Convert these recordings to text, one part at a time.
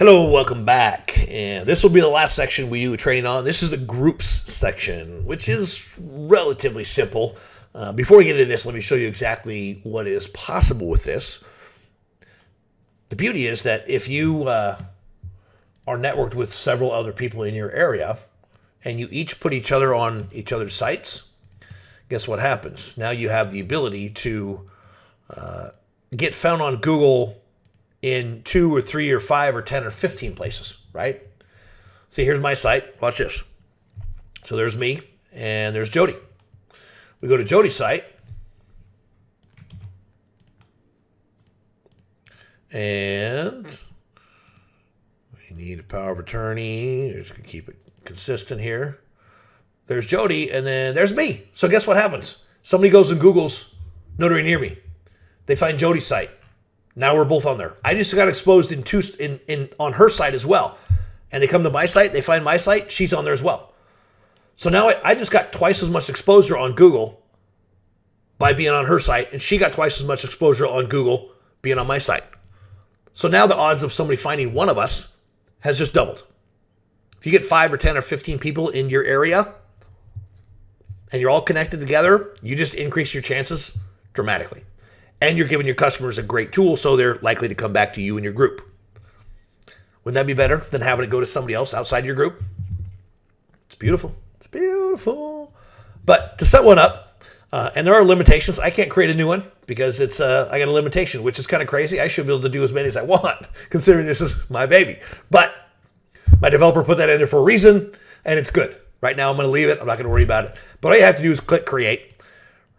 Hello, welcome back. And this will be the last section we do training on. This is the groups section, which is relatively simple. Before we get into this, let me show you exactly what is possible with this. The beauty is that if you are networked with several other people in your area, and you each put each other on each other's sites, guess what happens? Now you have the ability to get found on Google in 2 or 3 or 5 or 10 or 15 places, right? See, here's my site. Watch this. So there's me, and there's Jody. We go to Jody's site, and we need a power of attorney. Just gonna keep it consistent here. There's Jody, and then there's me. So guess what happens? Somebody goes and Googles Notary Near Me. They find Jody's site. Now we're both on there. I just got exposed on her site as well. And they come to my site, they find my site, she's on there as well. So now I just got twice as much exposure on Google by being on her site, and she got twice as much exposure on Google being on my site. So now the odds of somebody finding one of us has just doubled. If you get 5 or 10 or 15 people in your area and you're all connected together, you just increase your chances dramatically. And you're giving your customers a great tool, so they're likely to come back to you and your group. Wouldn't that be better than having it go to somebody else outside your group? It's beautiful. It's beautiful. But to set one up, and there are limitations. I can't create a new one because I got a limitation, which is kind of crazy. I should be able to do as many as I want, considering this is my baby. But my developer put that in there for a reason, and it's good. Right now, I'm going to leave it. I'm not going to worry about it. But all you have to do is click create,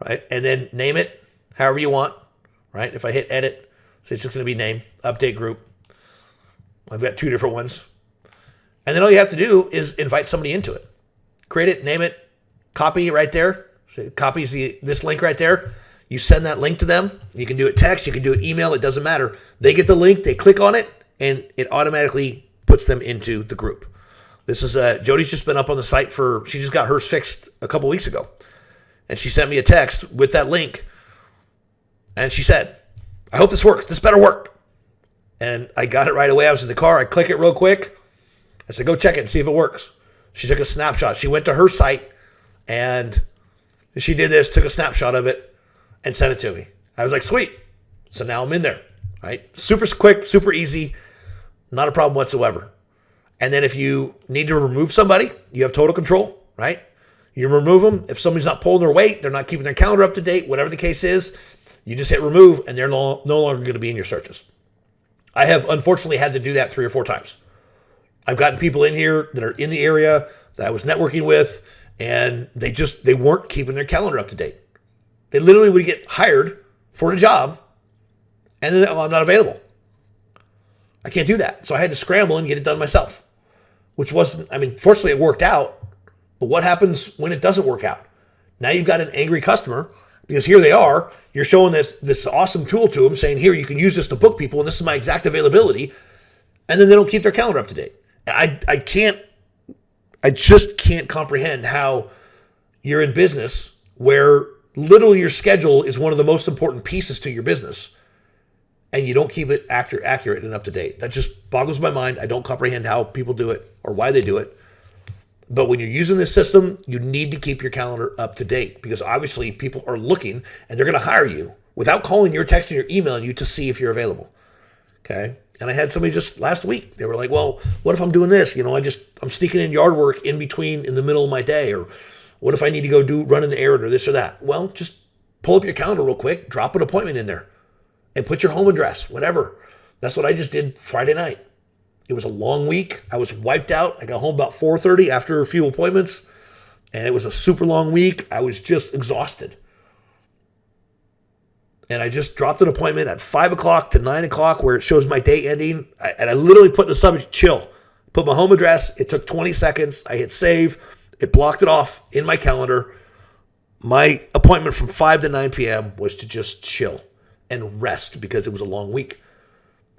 right? And then name it however you want. Right? If I hit edit, so it's just going to be name, update group. I've got 2 different ones. And then all you have to do is invite somebody into it. Create it, name it, copy right there. So it copies this link right there. You send that link to them. You can do it text, you can do it email, it doesn't matter. They get the link, they click on it, and it automatically puts them into the group. This is Jody's just been up on the site she just got hers fixed a couple weeks ago. And she sent me a text with that link. And she said, I hope this works. This better work. And I got it right away. I was in the car. I click it real quick. I said, go check it and see if it works. She took a snapshot. She went to her site and she did this, took a snapshot of it and sent it to me. I was like, sweet. So now I'm in there, right? Super quick, super easy. Not a problem whatsoever. And then if you need to remove somebody, you have total control, right? You remove them. If somebody's not pulling their weight, they're not keeping their calendar up to date, whatever the case is, you just hit remove, and they're no longer going to be in your searches. I have unfortunately had to do that 3 or 4 times. I've gotten people in here that are in the area that I was networking with, and they weren't keeping their calendar up to date. They literally would get hired for a job, and then, I'm not available. I can't do that. So I had to scramble and get it done myself, which fortunately it worked out, but what happens when it doesn't work out? Now you've got an angry customer. Because here they are, you're showing this awesome tool to them, saying, here, you can use this to book people, and this is my exact availability, and then they don't keep their calendar up to date. I just can't comprehend how you're in business where literally your schedule is one of the most important pieces to your business, and you don't keep it accurate and up to date. That just boggles my mind. I don't comprehend how people do it or why they do it. But when you're using this system, you need to keep your calendar up to date because obviously people are looking and they're going to hire you without calling you or texting or emailing you to see if you're available. Okay. And I had somebody just last week. They were like, well, what if I'm doing this? I'm sneaking in yard work in the middle of my day. Or what if I need to go run an errand or this or that? Well, just pull up your calendar real quick, drop an appointment in there and put your home address, whatever. That's what I just did Friday night. It was a long week. I was wiped out. I got home about 4:30 after a few appointments, and it was a super long week. I was just exhausted. And I just dropped an appointment at 5 o'clock to 9 o'clock where it shows my day ending. And I literally put in the subject, chill. Put my home address. It took 20 seconds. I hit save. It blocked it off in my calendar. My appointment from 5 to 9 p.m. was to just chill and rest because it was a long week.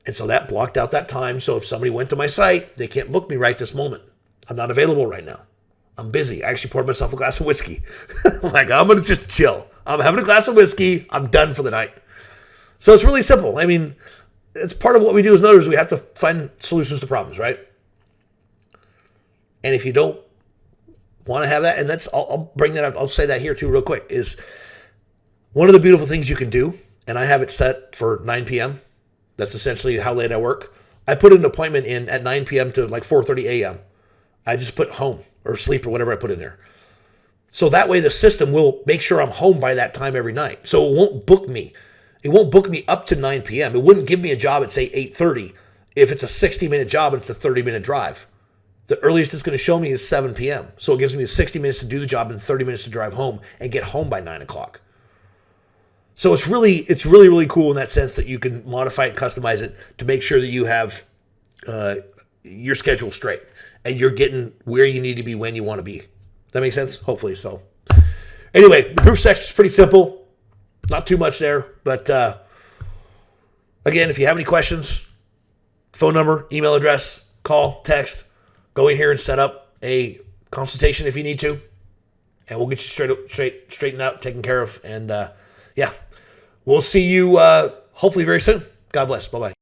And so that blocked out that time. So if somebody went to my site, they can't book me right this moment. I'm not available right now. I'm busy. I actually poured myself a glass of whiskey. I'm going to just chill. I'm having a glass of whiskey. I'm done for the night. So it's really simple. it's part of what we do as noters. We have to find solutions to problems, right? And if you don't want to have that, and I'll bring that up. I'll say that here too, real quick. Is one of the beautiful things you can do, and I have it set for 9 p.m. That's essentially how late I work. I put an appointment in at 9 p.m. to like 4:30 a.m. I just put home or sleep or whatever I put in there. So that way the system will make sure I'm home by that time every night. So it won't book me. It won't book me up to 9 p.m. It wouldn't give me a job at, say, 8:30 if it's a 60-minute job and it's a 30-minute drive. The earliest it's going to show me is 7 p.m. So it gives me 60 minutes to do the job and 30 minutes to drive home and get home by 9 o'clock. So it's really, really cool in that sense that you can modify it, customize it to make sure that you have your schedule straight and you're getting where you need to be when you want to be. That makes sense? Hopefully so. Anyway, the group section is pretty simple. Not too much there, but again, if you have any questions, phone number, email address, call, text, go in here and set up a consultation if you need to, and we'll get you straightened out, taken care of, and yeah, we'll see you hopefully very soon. God bless. Bye-bye.